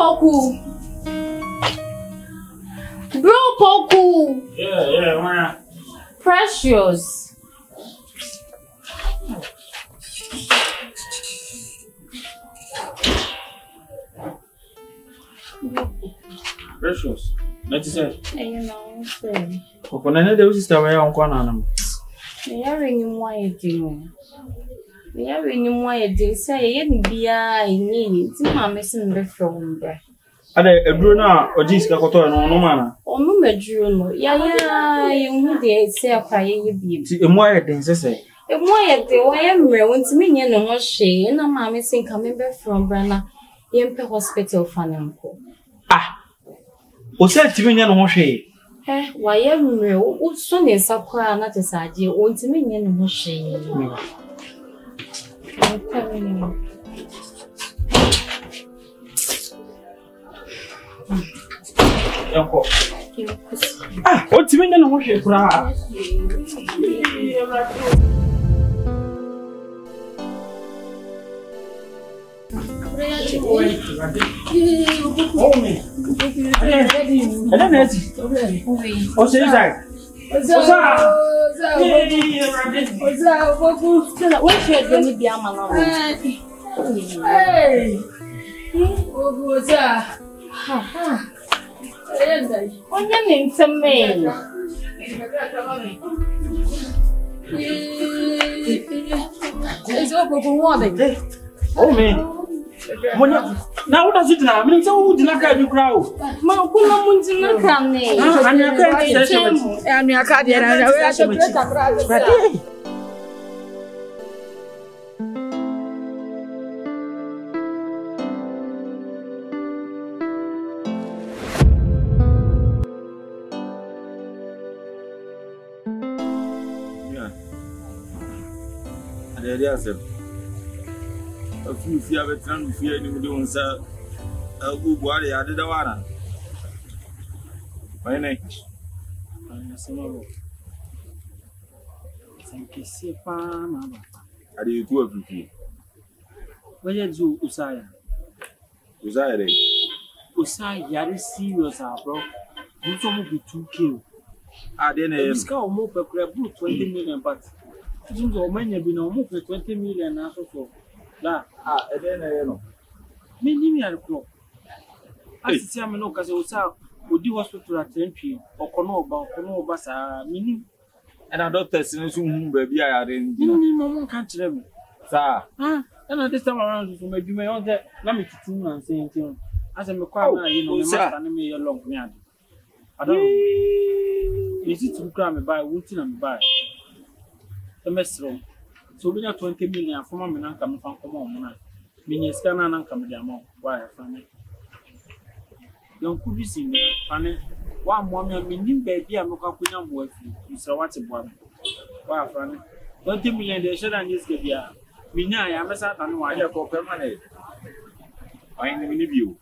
Poku. Bro Poku. Yeah, man. Precious. Precious. Let's say. You know, say. Okonane de sister where on kwana na. Yeah, ring why you do. Yeah, ring why you do. Say ye ni bia ni. Ti ma me se mbe from bra. Ade eduro na ojiska koto no no mana. Onu meduro no. Ya ye hu de se akwa ye bi. Ti emu aye den sese. Emu aye de wa ye mre wonti me nye no ho hwe. Na ma me se nka me be from bra na ye mpe hospital fanamko. Ah. O se ti me nye no ho hwe. Wa ye mre o so ne sakwa na te saje wonti me nye no ho hwe. Yanko. Ah, o ti me nye no ho hwe kura. Oh me. Ada neti. O se sai. Oza, Poku. What should you be a man? Hey. Oza. On your name to me. It's open water. Oh me. Now what does it now? I mean, so who did not get you crowd? Makuna munjina kane. And your credit and your card, a few fear veteran fear any doing, sir. A good body, I did a one. My name. I did 2 of you. Where you Usaya? Usaya, Usaya, serious, bro. You told me to kill. I didn't scout more per 20 million, but you know, many have been almost 20 million after so. La, I didn't know. Many are clock. I see a man because would do hospital at entry or Kono Bassa, meaning. And I don't test in baby. I didn't. Minimum can't tell me. Sir, and this time around, so maybe my own that. Let me to and saying, as I'm a choir, you know, me along me. I don't know. Is it to cram me by Wooten and buy the mess room? So we have 20 million from my coming from Common. Meaning, scanner and come down. Why, funny? Young could be seen, funny. One woman, meaning baby, I'm not going to work you. So what's a one? Why, funny? 20 million, they should just get here. Meaning, I am a Satan, why you're permanent. I ain't even you.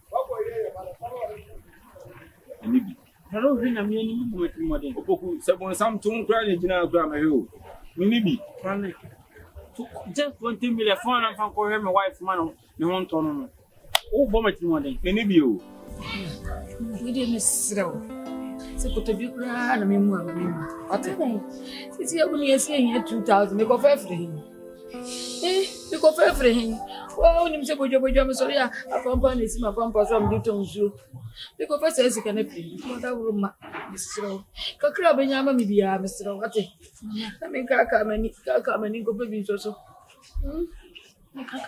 I don't think I'm any more than some 2 crying in our grammar hill. Maybe. Funny. Just 20 million phone and from my wife, man, no one ton. Oh, vomit more than any of you. We didn't throw. So put a big run, I mean, what a day. It's here when you're saying 2,000, you go for everything. You go for everything. Well, when you say, I'm sorry, I company is my pump or some little zoo. You go for says you can pay. What a room, Mr. Cockrab and Yama, maybe, Mr. What? I mean, come and go baby also.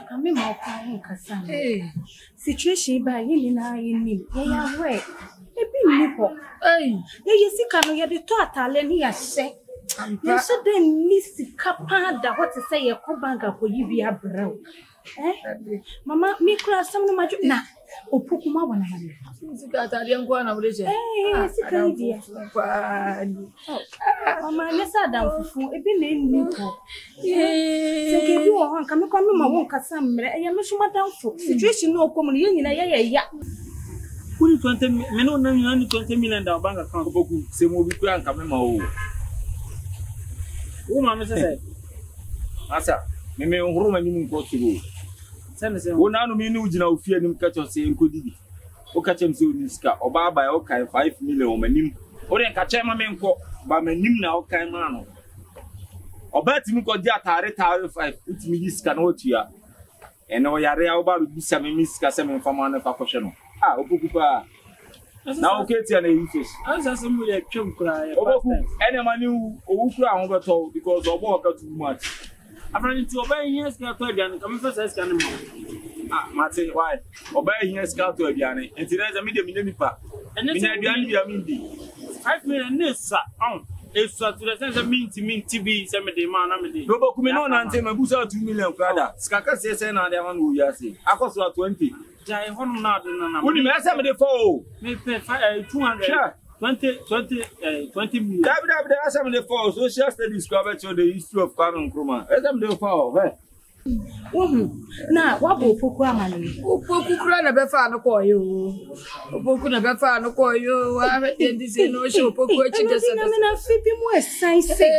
Kame ma kwa nkasa. Situation ba ye na ye ni. Ye ya we. E bi ni ho. Ye sika no ye de to atale ni ya hye. Ye so den ni sika pa da what say ye ko bank akoyi bi abrew. Mama mi kura sam no maju na. Opukuma wana mane. Sika atale nko na mreje. Sika ni dia. Mama nesa dan fufu e bi na ni ho. Sika bi wo han kame kwa me ma won kasa mre e me suma dan fo. Situation no kom ni nyina ya. Kuni 20 me no na 20 million da bank account boku se mo bi kura nka me ma o. Wo ma me se asa me nhuru ma nyum ko tiro. Se wo na no me ni ugina ofie nim ka cho se enkodidi. Oka chem se oniska oba ba ya okai 5 million o manim. O de nka chema me nko ba manim na okai ma no. Oba timi ko di atare 5 utimi diska na otua. Eno yare ya oba bisa me miska se me fama na fa kohwe no. Ah opoku pa. Na oketi na yifes. Asa se mu le twem kura ya. Opoku ene mani owu kura ho beto because obo oka too much. After to obey here ska to aduane kam fa sa ska ne mo. Ah mate why? Obey here ska to aduane. Enti na za me de me nipa. Me na aduane bia me ndi. 5 million nessa. If so to the sense of minty be 70 man amedi. No boku me no na ante mabusa 2 million krada. Skaka se na de man wo yase. Akoso 20. Jai hono na de na. Woni me asa me de 4. Me pay 200. Sure. 20 million. David asa me de 4. Social studies go about the history of Kano Nkrumah. Asa me de 4. Na wabo opoku amani. Opoku kura na befa no koyo. Opoku na befa no koyo. Wa endi se no show opoku echi desa. Na me na fibi mu esanse.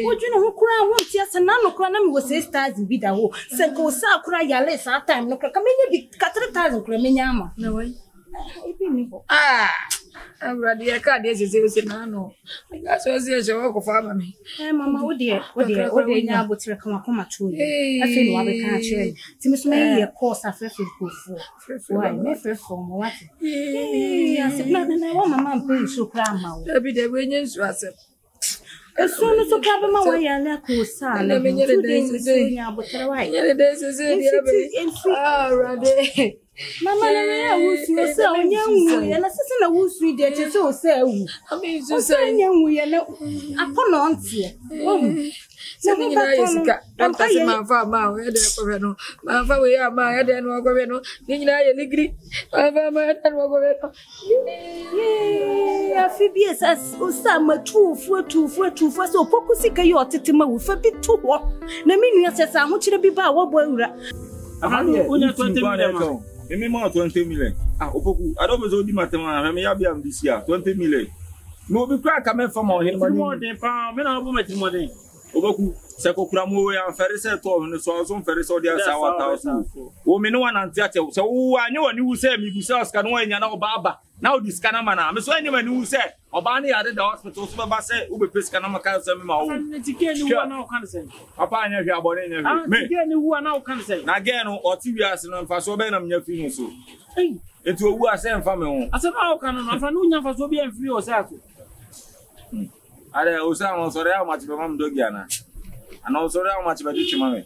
Oju na ho kura ho tia se na no kura na me wo 6000 bi da ho. Se ko sa kura yale sa time no kura ka menye bi 4000 kura menya ama. Na wai. Ebi ni ho. Amradi ya ka de se na no. Ga so se je wo ko fa mama. Mama wo de nya abotire kama koma chori. Afi no abe kan chere. Ti me so me ye course afefe kofo. Why me fefo mo what? Asipla na wa mama mpe so kra ma wo. Abi de we nye nsu asem. Eso no so kra be ma wa ya na ko sa na me nyere de se nya abotire wa. Nyere de se di abe. Rade. Mama na ya wusu se onya nwu ya na sese na wusu de che se o se ewu. Ami su se onya nwu ya na akono ntie. Se ni na yesika. Anta se manfa ma o ya de ko be no. Manfa we ya ma ya de no ko be no. Ni na ye ligri. Manfa ma ya de no ko be no. Afi bi esas o sa ma tufu so poku sika yo tete ma wo fa bi tu ho. Na mi nua se sa ho kire bi ba wo bo awura. Unya 20 million. Me more 20 million. Ah, opoku. I don't know di matema. Me ya bia am this year 20 million. No be crack come from our him more than pound. Me na bo meti more than. Opoku. Se ko kura mo ya fere se to no so fere so dia sa 1000. O me no wan ante ate. Se wo anye woni wu se mi bu se oska no anya na oba. Na o diskana mana. Me so anye mani wu se oba na ya de hospital so ba se wo be peska na maka se me ma wo. Na tike ni wo na o kan se. Papa anya hwe abone nya hwe. Me tike ni wo na o kan se. Na ge no o ti wi ase no mfa so be na mnya fi no so. Etu owu ase mfa me ho. Ase na o kan no afa no nya fa so be mfiri o se aso. Are o sa mo so re a ma ti be mam dogi ana. Ana o so re a ma ti be ti ma me.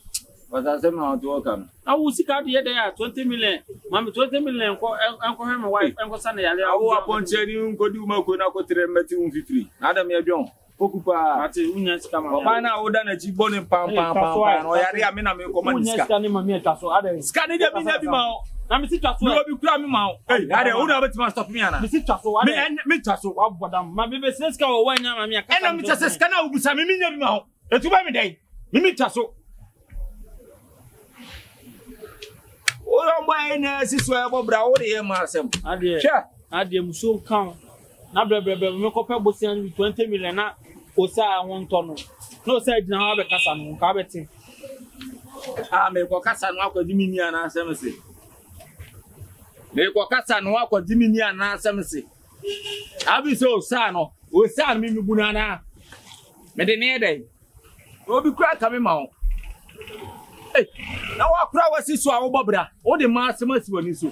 But I said no to welcome. I will see card here there 20 million. Mama 20 million ko enko my wife enko sana yale. I will upon cheri unko di uma ko na ko 350. Adam ya bion. Okupa ati unya sika ma. Oba na oda na ji bone pam. No yare a me na me ko man sika. Unya sika ni ma me twa so ada. Sika ni de bi na bi ma o. Na me si twa so. No bi kura me ma o. Hey, ade o na beti ma stop me ana. Me si twa so ada. Me twa so. Wa bodam. Ma be sika o wa nya ma me aka. Ena me twa sika na obusa me nya bi ma o. Etu ba me dai. Me twa so. O boy na siso e bobra o de ma asem. Ade muso kan. Na brebe me ko pe bosian 20 million na o sa won to no. No say dina ha be kasa no ka be tin. Ah me ko kasa no akwadi mini ana asem se. Me ko kasa no akwadi mini ana asem se. Abi so o sa no mi buna na. Me de ne dai. Obi kura ka me ma o. Hey, now I cry was so our bobra. All the mass must be so.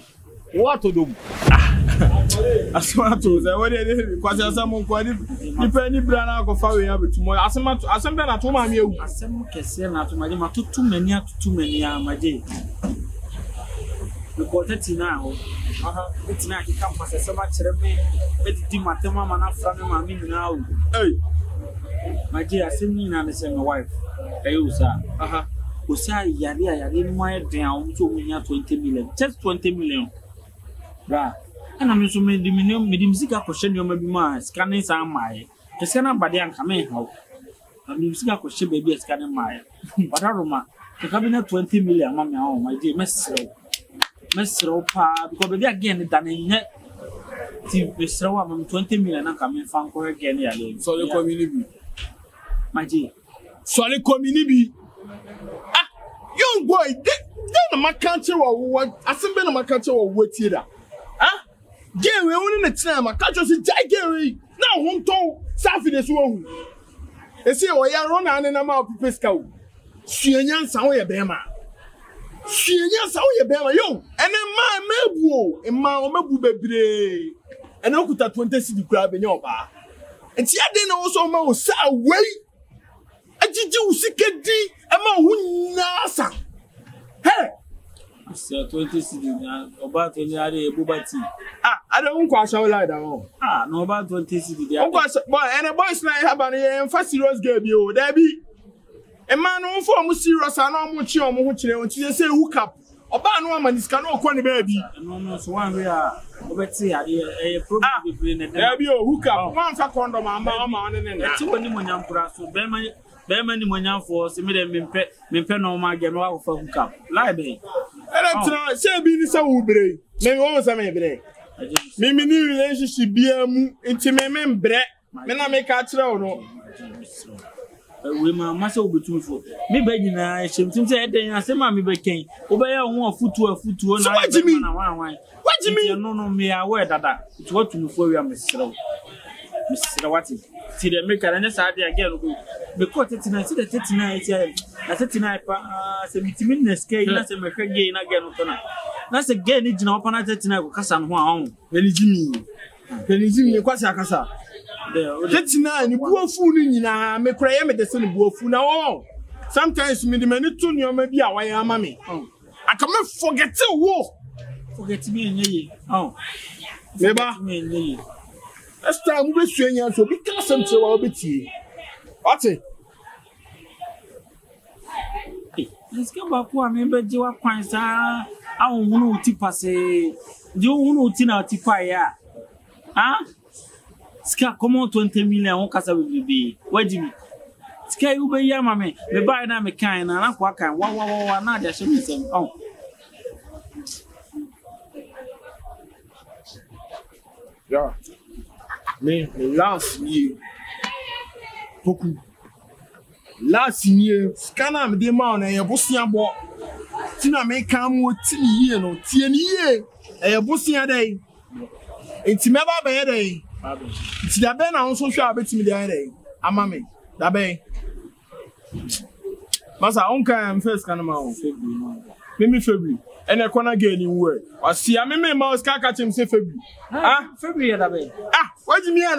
What to do? I swear to say, what did it? Because someone quite depending brana go far away tomorrow. As I'm done at home, I'm you. As some can say not to my dear, too many, my dear. We got it now. It's not to come for so much. It's the matema man from my meaning now. Hey, my dear, I send me and my wife. Hey, sir. Osa yare ni mo e den so munya 20 million just 20 million bra ana me so me di sika ko hye ni o ma bi ma scanning san mai ke scanner bade an kame hawo na me sika ko hye be bi scanning mai wadaroma ke ka bi na 20 million ma me hawo my dear mesro pa because be again dan nye ti mesro wa 20 million na kame fan ko again ya le so le community my dear so le community young boy, then my country or what? I said, my country or what here? Ah, Gary, only the time my country is Gary. Now, won't tell Safi this one. They say, oh, you're on and I'm out of Pesco. She and young sound your bema. She and young sound your bema, yo, and then my mebu, and my mebu baby. And I put a 20 city crab in your bar. And see, I didn't also know, say, away. I did you see Kedi, and my who nasa. Hey, So 20 cities about any other Bubati. I don't quite show like that. Ah, no about 20 cities. Boy, and a boy's like have an first serious game, you, Debbie. A man on form serious and no much on which they say hook up. About no man is cannot call baby. No, so one we are over see a problem between the Debbie hook up. One for condom, mamma, and that's when you want to so Berman Monyan for similar Mimpe no my game out for hook up. Library. I say, be this a woodbray. May always have a break. Mimi new relationship be intimate bread. Men I make a throw. We must be too full. Me begging, I should say, I say, Mammy Became. Obey one foot to a foot to another. What do you mean? What do you mean? No, me aware that it's what to for you, Mr. Rawati. See the maker and this idea again. Because it's nice that it's nice. I said tonight, 70 minutes, that's a gain again. That's again, it's not upon that tonight because I'm one. Penny Jimmy, Quasakasa. That's nine, you poor fool in a make cry at the sun, poor fool now. Sometimes, me the minute to you, maybe I am mammy. I can't forget to walk. Forget me in ye. Oh, maybe. That's time we're saying, so because some so I'll be tea. What's it? Let's go back. I remember you are quite I don't know Tipa say. You know Tina Tipaya. Ah? Ska come on 20 million on Casa will be. What do you mean? Ska you be ya, mammy. The buy now me kind and I walk and wow, now there should be some. Oh. Yeah. Me last year. Beaucoup. Last year, scanner me the man and your bossian bought. Tina may come with tea, no, tea and ye, and your bossian day. It's never by day. It's the Ben also shall bet me the day. I'm mammy. That bay. Massa uncle and first can amount. Maybe February. And I can't get any word. I see, I mean, mouse can't catch him, say February. Ah, February, that way. Ah, what do you mean?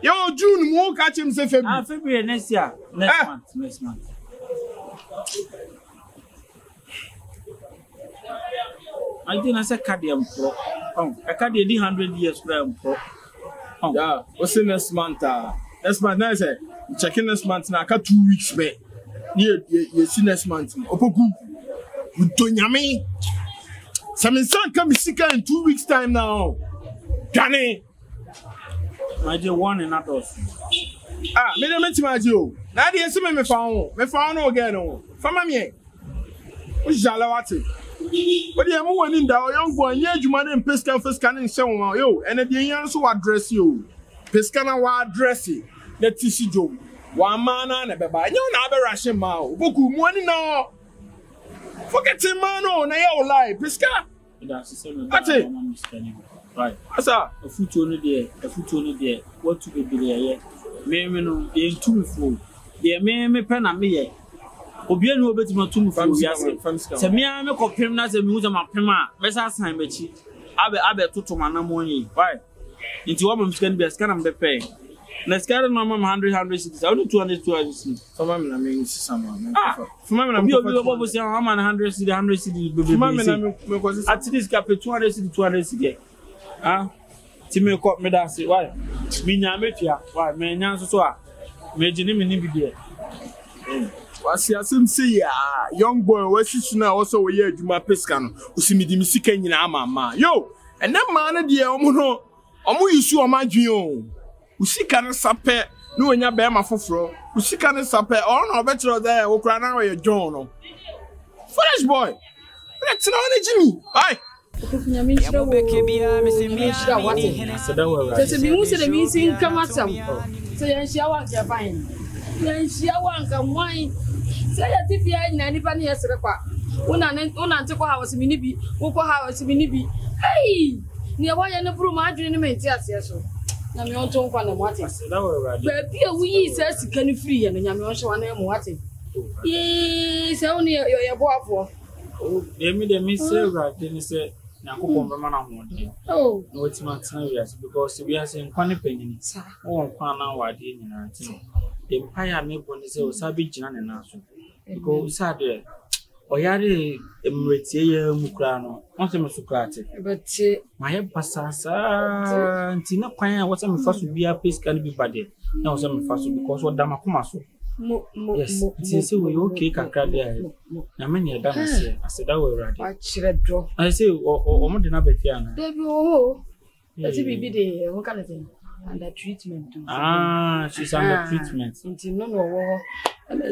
Yo, June won't catch him, say February. Ah, February next year. Next month. I didn't say Cardium Pro. Oh, I can't do 100 years Pro. Oh, yeah, what's in next month? Next month, I say, checking next month now, 2 weeks back. You see next month. Opoku. Utonyame. Some son come sick in 2 weeks' time now. Danny. I just one in that house. Ah, me don't my Joe. Now the SM me found again. From me. What's Jalawati? But the one in the young boy, yeah, you man in Pescan for scanning someone, yo, and the young so address you. Pescana will address it. Let's see Joe. One man and a baby. You know, never rushing mouth. Boku money now. Forget him, man. No, na your life. Pesca. That's it. Right. Asa. A foot only there. What to be there? Me no. They too full. They me pen and me. Obi no obeti ma too full. Se me am me kopem na se me hu ma pema. Besa san mechi. Abe toto manamo yi. Why? Inti wo bam scan be scan am be pay. Let's get a number 100 cities. I do 200 cities. For my name, someone. For my name, you'll be able to say, I'm 100 cities, 100 cities. For my name, at this cap 200 cities, 200 cities. Ah, Timmy caught me that say, why? Minya Metia, why? Man, so Major Nimi there. What's your say? Young boy, what's now also a year to my Pescan, who see me the Missican in Amama. Yo, and that man, dear, Omo, you saw my Gio. Usika ne sape no onya be ma foforo usika ne sape on obetro there wo kra na we John no fresh boy let's know na Jimmy bye okufunyame nchira wo nchira wate sada wa tese bi mu se de mi sin kamatam so yan hia wa ja fine Yansia wanka wine. Say ya tifi ya na nipa ne yesere kwa. Una nte kwa house mi ni bi. Wo kwa house mi ni bi. Hey! Ni e wa ya ne buru ma adwene ne menti ase so. Na me onto nkwa na mo ate. Da wo rade. Ba bia wi yi sa sika ni free ye no nya me onhwe wa na mo ate. Se oni ye boafo. Oh, emi de mi say rade ni say Nakopon be man ahode. Oh, no it's not serious because we are saying kwane panyini. Oh, kwan na wade nyina nti. Empire me boni say osabi gina ne na so. Because sade oyare emretie ye mukra no. Won se me sukrate. but My pasasa nti na kwan a wose me faso bia pesika ne bi bade. Na wose me faso because what dama koma so. Yes, since we okay kakra there. Na me ne da na se aseda we rade. achire do. I say o de na be fia na. Baby oh. That's bibi de what kind of thing? Under treatment. Ah, she's under treatment. Nti no wo.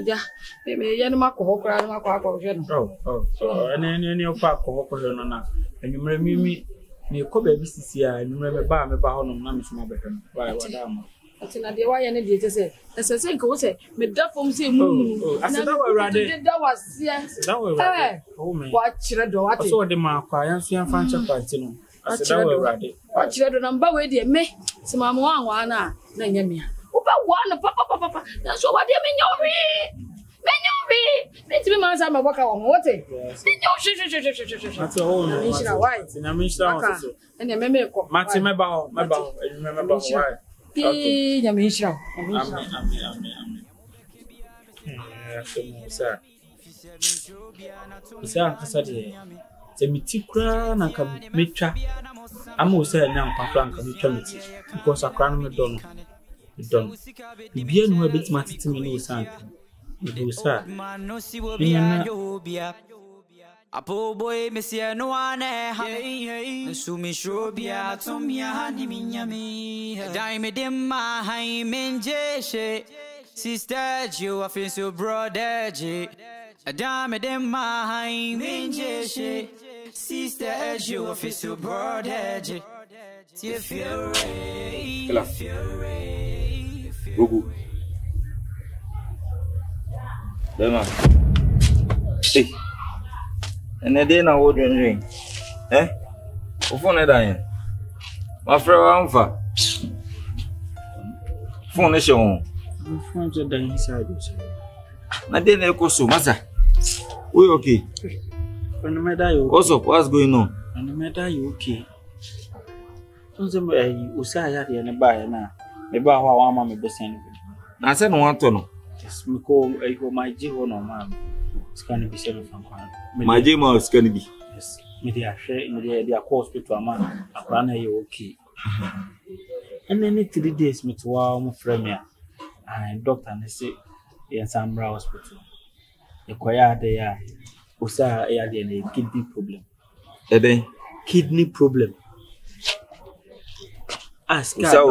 Ja, me ye no makọ kra no makọ hwe no. Oh. So any of our co-workers na. And you me ko be sisi a numre me ba ho no na me so mabeka. Why wadam. Ati na de wa ye ne de say. Ese nka wo say me da fom say mu. Aseda we rade. Da was ye. Aseda we rade. Oh me. Wa chire do wa te. So de ma kwa yan so yan fan cha party no. Aseda we rade. Wa chire do na mba we de me. Se ma mo anwa na nya me. Wo ba wa na papa. Na so wa de me nyowi. Me ma sa ma boka wo wote. Me nyo shi. That's all. Na me shira wa so. Ene me ko. Mati me ba ho. Why? Okay. Ya me shira. Amen. Sir, kasadi. Se mitikra na ka metwa. Amo se na nkwa nka metwa meti. Because akra no me don. Bibia no abeti matiti me no santi. Do sir. Apo boy mesia no ane ha sumi shobia tomia hani minyami dai me dem ma hai menjeshe sister you I feel so brother je dai me dem ma hai menjeshe sister you I feel so brother je ti feel Gugu Dema Hey And then I would drink. Phone dying. My friend, I'm far. Phone is on. Phones are dying inside. I didn't echo so, Master. We okay. And no matter you. Also, what's going on? And no matter you okay. So, Usaya and a buyer now. Maybe how I'm a best enemy. I said, no one to know. Yes, me call my Jiho no man. It's going to be 7 from My Jima is going to be. Yes, me they are sharing their hospital a man. A plan you okay. And then 3 days me to our friend and doctor and say yes, I'm hospital. The choir there Usa a kidney problem. Kidney problem.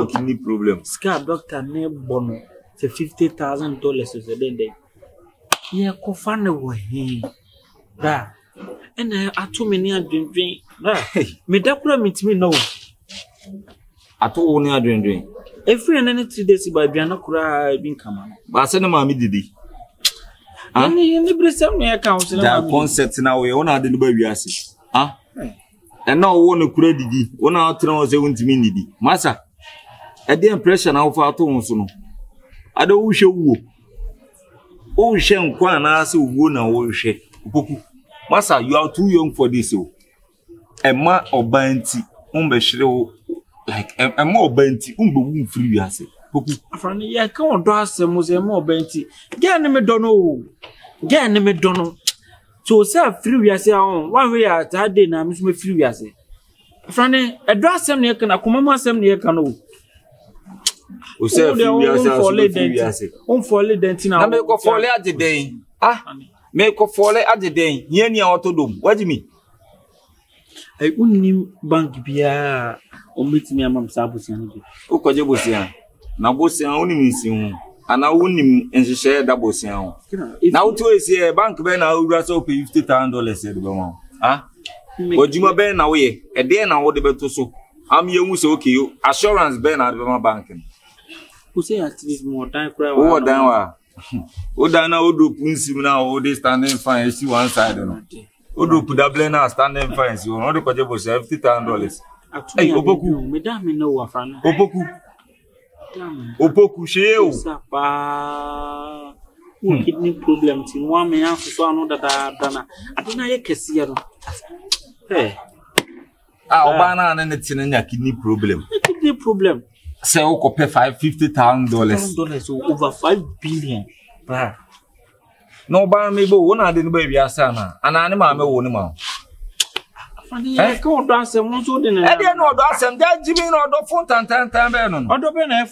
Kidney problem. Scar doctor ne bono to $50,000 is a day. Yeah, kofane we da and I too many drink da me da kura mitimi no ato woni adwendwen every and 3 days by biana kura bin kama ba se ne ma me didi ani bresem no account na concept na we wona ade no ba wiase and now wona kura didi wona atena wo se wontimi nidi masa e dey impression na wo fa ato won so no ade wo hwe wo Oh, Shem Kwana, so woon and wool shake. Massa, you are too young for this. A man or banty, shrew like a more banty, free as it. From the I can't do some was a more banty. Get me don't so, sir, free as on 1 way at that day, now, Miss me free as it. Franny, a dress some near can accomodate some near canoe. We say for dentina. Make go fall at the day. Make go fall at the day. Yen ya auto dom. What do you mean? I wouldn't bank bia or meet me among Sabusian. O Kojabusian. Now Bosian only means you. And I wouldn't share that Bosian. Now to is a bank ben I would also pay $50,000 said Goma. What you may now way a day now what the better so. I'm young so okay. Assurance ben at my banking. Who say at least more time cry? Oh, down. Odana Odo Punsim now, Ode standing fine, see one side. Odo Pudable now standing fine, you want to put $50,000. Hey, Opoku, Madame, no, Afran. Opoku, sheo. Sapa. Kidney problems in 1 man, so I know that I don't know. Hey, Obana and anything in your kidney problem. Kidney problem. Say, Oko pay $50,000. Over 5 billion. No, bar me, but one I didn't baby Asana, and animal may own him out. I can't dance and one so then. I didn't know that's and that Jimmy or the phone and 10 time. Or the pen, I